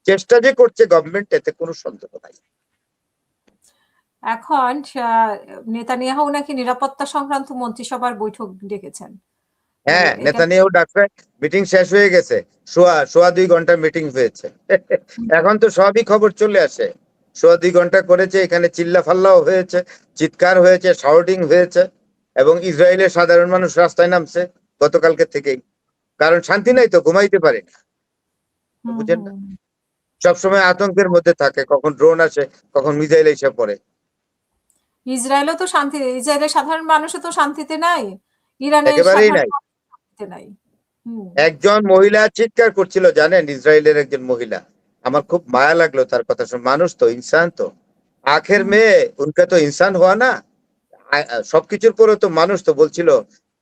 চেষ্টা যে করছে গভর্নমেন্ট, এতে কোনো সন্দেহ নাই। এখন নেতানিয়াহু নাকি নিরাপত্তা সংক্রান্ত মন্ত্রিসভার বৈঠক ডেকেছেন। হ্যাঁ, নেতানিয়াহু ডাকছে, মিটিং শেষ হয়ে গেছে, সোয়া 2 ঘন্টা মিটিং হয়েছে। এখন তো সবই খবর চলে আসে। সোয়া 2 ঘন্টা করেছে, এখানে চিল্লা ফাল্লাও হয়েছে, চিৎকার হয়েছে, শাউটিং হয়েছে, এবং ইসরায়েলের সাধারণ মানুষ রাস্তায় নামছে গতকালকে থেকেই। কারণ শান্তি নাই তো, ঘুমাইতে পারে না, বুঝেন না? সবসময় আতঙ্কের মধ্যে থাকে, কখন ড্রোন আসে, কখন মিসাইল এসে পড়ে। ইসরায়েলও তো শান্তি, ইসরায়েলের সাধারণ মানুষও তো শান্তিতে নাই, ইরানের একেবারেই সাধারণ নাই। মানুষ শান্তিতে নাই। একজন মহিলা চিৎকার করছিল, জানেন, ইসরায়েলের একজন মহিলা, আমার খুব মায়া লাগলো তার কথা শুনে। মানুষ তো, ইনসান তো, আখের মেয়ে, উনকা তো ইনসান হওয়া না। সবকিছুর পরেও তো মানুষ, তো বলছিল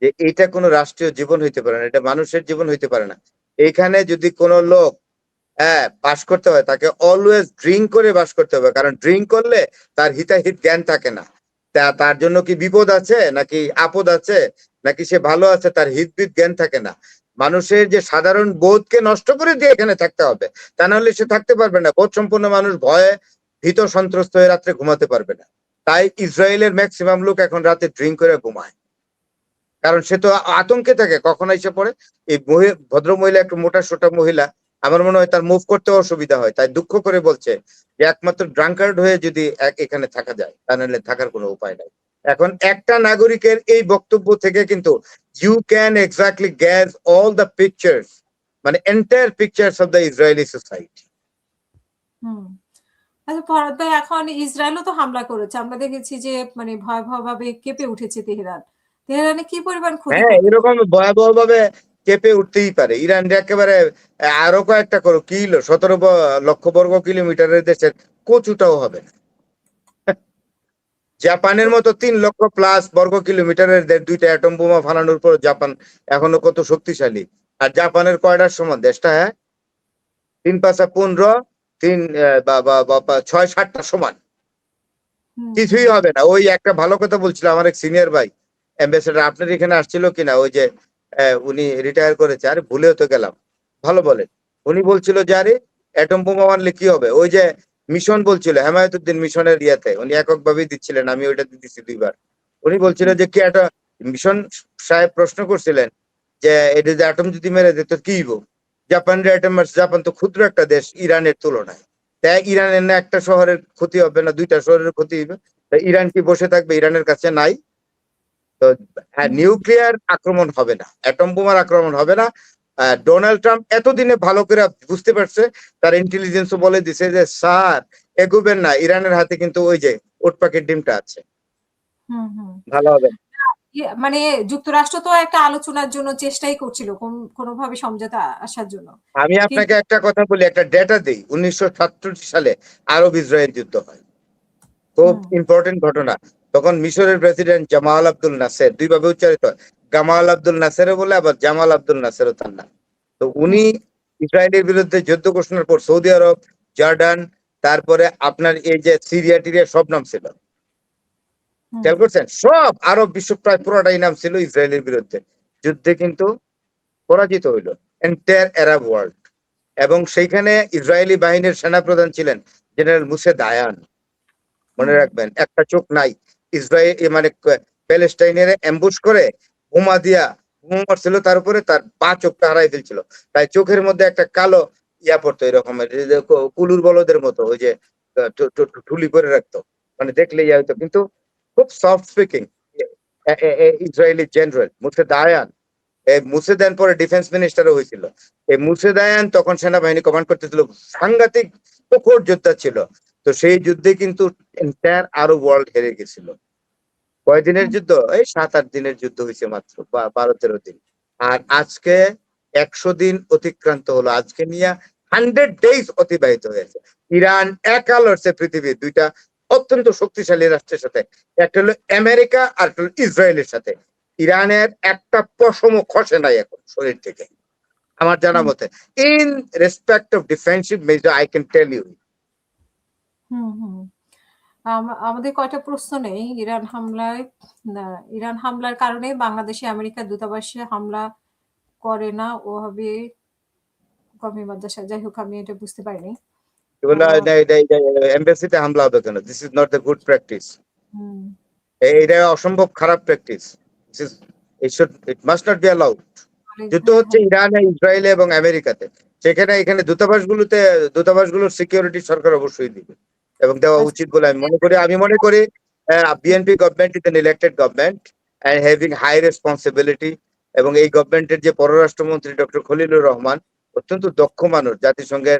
যে এটা কোনো রাষ্ট্রীয় জীবন হইতে পারে না, এটা মানুষের জীবন হইতে পারে না। এখানে যদি কোনো লোক বাস করতে হয়, তাকে অলওয়েজ ড্রিঙ্ক করে বাস করতে হবে, কারণ ড্রিঙ্ক করলে তার হিতাহিত জ্ঞান থাকে না। তার জন্য কি বিপদ আছে নাকি আপদ আছে, নাকি সে ভালো আছে, তার হিতবিদ জ্ঞান থাকে না। মানুষের যে সাধারণ বোধকে নষ্ট করে দিয়ে এখানে থাকতে হবে, তা নাহলে সে থাকতে পারবে না। বোধ সম্পন্ন মানুষ ভয়ে ভীত সন্ত্রস্ত হয়ে রাত্রে ঘুমাতে পারবে না। তাই ইসরায়েলের ম্যাক্সিমাম লোক এখন রাতে ড্রিঙ্ক করে ঘুমায়, কারণ সে তো আতঙ্কে থাকে কখন এসে পড়ে। এই ভদ্র মহিলা, একটু মোটা সোটা মহিলা, আমার মনে হয় তার মুভ করতে অসুবিধা হয়, তাই দুঃখ করে বলছে যে একমাত্র ড্রাঙ্কার্ড হয়ে যদি এখানে থাকা যায়, তা নাহলে থাকার কোনো উপায় নাই। এখন একটা নাগরিকের এই বক্তব্য থেকে কিন্তু you can exactly guess all the pictures, মানে entire pictures of the Israeli society. আচ্ছা ভারত ভাই, এখন ইসরায়েলও তো হামলা করেছে, আমরা দেখেছি যে মানে ভয়াবহ ভাবে কেঁপে উঠেছে তেহরান। তেহরানে কি পরিমাণ ক্ষতি হ্যাঁ, করতে এরকম ভয়াবহ ভাবে কেঁপে উঠতেই পারে। ইরান একেবারে আরো কয়েকটা করো কিলো 17 লক্ষ বর্গ কিলোমিটারের দেশের কচুটাও হবে না। জাপানের মতো 3 লক্ষ+ বর্গ কিলোমিটারের দুইটা অ্যাটম বোমা ফালানোর পর জাপান এখনো কত শক্তিশালী। আর জাপানের কয়টার সমান দেশটা? হ্যাঁ, 3 × 5 = 15, 6-7টা সমান। কিছুই হবে না। ওই একটা ভালো কথা বলছিল আমার এক সিনিয়র ভাই, অ্যাম্বাসেডর, আপনার এখানে আসছিল কিনা, ওই যে উনি রিটায়ার করেছে, আরে ভুলেও তো গেলাম, ভালো বলেন। উনি বলছিল যে আরে অ্যাটম বোমা মারলে কি হবে, ওই যে মিশন বলছিল, হেমায়তুদ্দিন মিশনের ইয়াতে উনি এককভাবেই দিচ্ছিলেন, আমি ওইটাতে দিচ্ছি 2বার। উনি বলছিল যে কি একটা মিশন সাহেব প্রশ্ন করছিলেন যে এটা যে অ্যাটম যদি মেরে দিত কি হইব, জাপানের অ্যাটম মারছে, জাপান তো ক্ষুদ্র একটা দেশ ইরানের তুলনায়, তাই ইরানের না একটা শহরের ক্ষতি হবে না, 2টা শহরের ক্ষতি হবে? ইরান কি বসে থাকবে? ইরানের কাছে নাই তো। নিউক্লিয়ার আক্রমণ হবে না, অ্যাটম বোমার আক্রমণ হবে না। ডোনাল্ড ট্রাম্প এতদিনে ভালো করে বুঝতে পারছে, তার ইন্টেলিজেন্সও বলে দিছে যে স্যার এগোবেন না, ইরানের হাতে কিন্তু ওই যে ওট পাখির ডিমটা আছে, ভালো হবে না। মানে যুক্তরাষ্ট্র তো একটা আলোচনার জন্য চেষ্টাই করছিল কোনোভাবে সমঝোতা আসার জন্য, আমি আপনাকে একটা কথা বলি, একটা ডেটা দিই। 1967 সালে আরব ইসরায়েল যুদ্ধ হয়, খুব ইম্পর্টেন্ট ঘটনা। তখন মিশরের প্রেসিডেন্ট জামাল আব্দুল নাসের, দুইভাবে উচ্চারিত হয়, গামাল আব্দুল নাসেরও বলে, আবার জামাল আব্দুল নাসেরও তার নাম। তো উনি ইসরায়েলের বিরুদ্ধে যুদ্ধ ঘোষণার পর সৌদি আরব, জর্ডান, তারপরে আপনার এই যে সিরিয়া টিরিয়া সব নাম ছিল, খেয়াল করছেন? সব আরব বিশ্ব প্রায় পুরোটাই নাম ছিল ইসরায়েলের বিরুদ্ধে। যুদ্ধে কিন্তু পরাজিত হইল এন্টায়ার আরব ওয়ার্ল্ড। এবং সেইখানে ইসরায়েলি বাহিনীর সেনাপ্রধান ছিলেন জেনারেল মুসে দায়ান। মনে রাখবেন, একটা চোখ নাই। ইসরায়েল মানে প্যালেস্টাইনের অ্যাম্বুশ করে বোমা দিয়া বোমা মারছিল, তার উপরে তার চোখটা হারাই ফেলছিল। তাই চোখের মধ্যে একটা কালো ইয়া পড়তো, এরকমের কুলুর বলদের মতো, ওই যে ঠুলি করে রাখতো, মানে দেখলে ইয়া হইতো। কিন্তু খুব soft speaking Israeli general মুসে Dayan. মুসে Dayan পরে ডিফেন্স মিনিস্টারও হয়েছিল। এই মুসে দায়ান তখন সেনাবাহিনী কমান্ড করতেছিল, সাংঘাতিক প্রখর যোদ্ধা ছিল। তো সেই যুদ্ধে কিন্তু এন্টায়ার আরব ওয়ার্ল্ড হেরে গেছিল। কয়দিনের যুদ্ধ? এই 7-8 দিনের যুদ্ধ হয়েছে মাত্র, 12-13 দিন। আর আজকে 100 দিন অতিক্রান্ত হলো, আজকে নিয়ে 100 ডেজ অতিবাহিত হয়েছে। ইরান একা লড়ছে পৃথিবীর দুইটা অত্যন্ত শক্তিশালী রাষ্ট্রের সাথে, একটা হলো আমেরিকা আর একটা হলো ইসরায়েলের সাথে। ইরানের একটা পশমও খসে নাই এখন শরীর থেকে, আমার জানা মতে, in respect of defensive measure, I can tell you. আমাদের কয়টা প্রশ্ন নেই ইরান হামলার কারণে বাংলাদেশে আমেরিকার দূতাবাসে হামলা করে না ওভাবে কওমি মাদ্রাসা। যাই হোক আমি এটা বুঝতে পারিনি। এগুলা আ এটা এমবাসিতে হামলা হবে কেন? This is not the good practice. হুম, এটা অসম্ভব খারাপ practice. It must not be allowed. অনেক যুদ্ধ হ্যাঁ, হচ্ছে হ্যাঁ। ইরানে, ইসরায়েলে এবং আমেরিকাতে। সেখানে এখানে দূতাবাসগুলোর সিকিউরিটি সরকার অবশ্যই দিবে এবং দেওয়া আচ্ছা উচিত বলে আমি মনে করি BNP government is an elected government and having high responsibility, এবং এই গভর্নমেন্টের যে পররাষ্ট্রমন্ত্রী ডক্টর খলিলুর রহমান অত্যন্ত দক্ষ মানুষ, জাতিসংঘের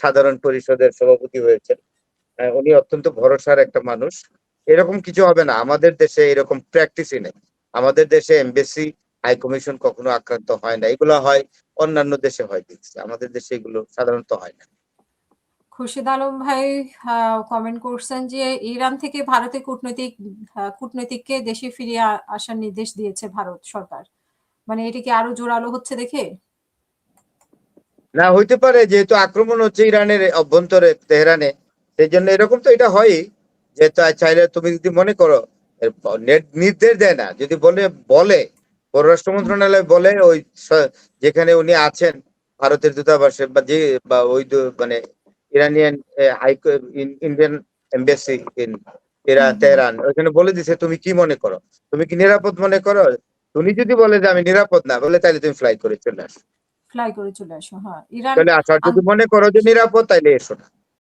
সাধারণ পরিষদের সভাপতি হয়েছেন। উনি অত্যন্ত ভরসার একটা মানুষ। এরকম কিছু হবে না। আমাদের দেশে এরকম প্র্যাকটিসই নেই। আমাদের দেশে এমবাসি, হাই কমিশন কখনো আক্রান্ত হয় না। এগুলো হয় অন্যান্য দেশে হয় দেখছি। আমাদের দেশে এগুলো সাধারণত হয় না। খুরশিদ আলম ভাই কমেন্ট করছেন যে ইরান থেকে ভারতে কূটনৈতিককে দেশে ফিরিয়ে আসার নির্দেশ দিয়েছে ভারত সরকার। মানে এটা কি আরো জোরালো হচ্ছে দেখে? না, হইতে পারে, যেহেতু আক্রমণ হচ্ছে ইরানের অভ্যন্তরে তেহরানে, সেই জন্য এরকম তো এটা হয়ই। যে চাইলে তুমি যদি মনে করো নির্দেশ দেয় না, যদি বলে বলে পররাষ্ট্র হুম, মন্ত্রণালয় বলে ওই যেখানে উনি আছেন ভারতের দূতাবাসে বা ওই মানে ইরানিয়ান হাই Indian embassy in hmm, hmm. Tehran, ওইখানে বলে দিছে তুমি কি মনে করো, তুমি কি নিরাপদ মনে করো। তুমি যদি বলে যে আমি নিরাপদ না বলে, তাহলে তুমি ফ্লাই করে চলে আসো। ফ্লাই করে চলে আসো। হ্যাঁ, ইরান চলে আসো, আর আন যদি মনে করো যে নিরাপদ, তাইলে এসো না।